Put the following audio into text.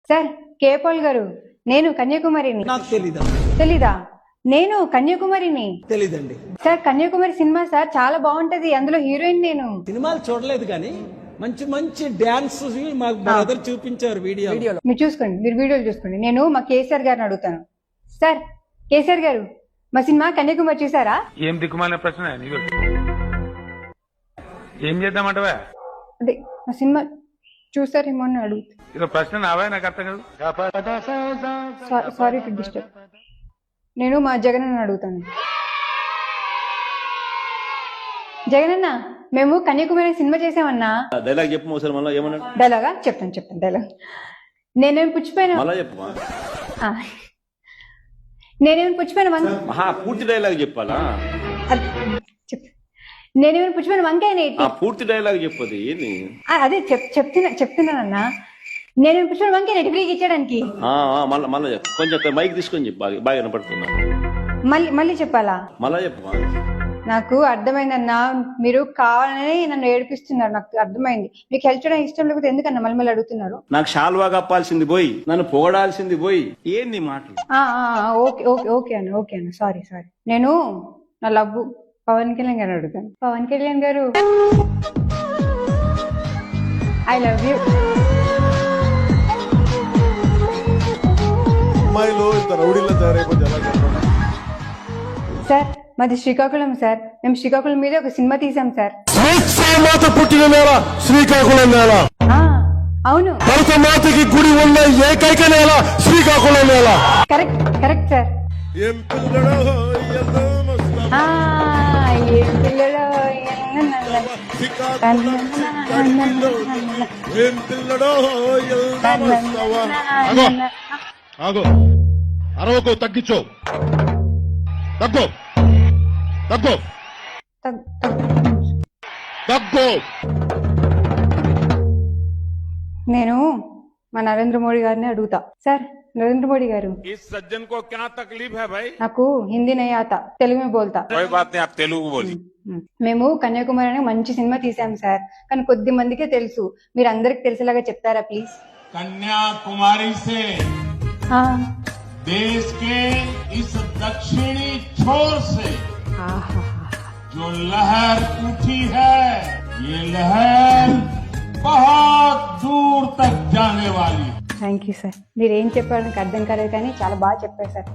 Sir కేపాల్ గారు, నేను కన్యాకుమారిని. నాకు తెలీదా? తెలీదా? నేను కన్యాకుమారిని. తెలీదండి. సార్ కన్యాకుమారి సినిమా సార్ చాలా బాగుంటది, అందులో హీరోయిన్ నేను. సినిమాలు చూడలేదు కానీ మంచి మంచి డాన్స్ మా బ్రదర్ చూపించారు వీడియోలో. మీరు చూసుకోండి, మీరు వీడియోలు చూసుకోండి. నేను మా కేసీఆర్ గారిని అడుగుతాను. సార్ కేసీఆర్ గారు, మా సినిమా కన్యాకుమారి చూసారా? ఏం దిక్కుమాలిన ప్రశ్న నీకు? ఏం చేద్దామంటవా? అదే మా సినిమా చూసారేమో అని అడుగుతా. ఇది ప్రశ్న నావా? నాకు అర్థం కాదు. Sorry to disturb. నేను మా జగన్ అన్న అడుగుతాను. జగనన్న, మేము కన్యాకుమారి సినిమా చేసామన్నా. డైలాగ్ చెప్పు ఒకసారి మళ్ళీ. ఏమన్నా డైలాగా? చెప్తాను డైలాగ్. నేనేమి పుచ్చిపోయినా మళ్ళా చెప్పు. నేనేమైనా పుచ్చిపోయిన పూర్తి డైలాగ్ చెప్పాలా? నేనేమైనా పుచ్చిపోయిన వంకాయ పూర్తి డైలాగ్ చెప్పదు ఏంది? అదే చెప్తున్నానన్నా. నేనేమైనా పుచ్చిపోయిన వంకాయ ఫ్రీగా ఇచ్చడానికి. మళ్ళా చెప్పు, కొంచెం మైక్ తీసుకొని చెప్పు, బాగా వినపడుతున్నా. మళ్ళీ చెప్పాలా? మళ్ళా చెప్పు. నాకు అర్థమైందన్నా, మీరు కావాలని నన్ను ఏడిపిస్తున్నారు. నాకు అర్థమైంది. మీకు హెల్ప్ చేయడం ఇష్టం లేకపోతే ఎందుకన్నా మళ్ళీ అడుగుతున్నారు? నాకు షాల్వా కప్పాల్సింది పోయి, నన్ను పొగడాల్సింది పోయి, ఏంది మాటలు? ఓకే అన్న సారీ. నేను నా లవ్ పవన్ కళ్యాణ్ గారు అడుగుతాను. పవన్ కళ్యాణ్ గారు, ఐ లవ్ యూ. సార్ మాది శ్రీకాకుళం సార్. మేము శ్రీకాకుళం మీద ఒక సినిమా తీసాం సార్. పుట్టిన నేల శ్రీకాకుళం నేల. అవును, భరత మాతకి గుడి ఉన్న ఏకైక నేల శ్రీకాకుళం నేల. Correct sir. ఏం పిల్లడో అరవకు, తగ్గించో, తగ్గు. నేను మా నరేంద్ర మోడీ గారిని అడుగుతా. సార్ నరేంద్ర మోడీ గారు, నాకు హిందీ నై ఆతా, తెలుగు మే బోల్తా. మేము కన్యాకుమారి అనే మంచి సినిమా తీసాం సార్, కానీ కొద్ది మందికే తెలుసు. మీరు అందరికి తెలిసేలాగా చెప్తారా ప్లీజ్? कन्याकुमारी से देश के इस दक्षिणी छोर से जो लहर उठी है, ये लहर बहुत दूर तक जाने वाली. Thank you sir. మీరు ఏం చెప్పారు నాకు అర్థం కాలేదు, కానీ చాలా బాగా చెప్పారు సార్.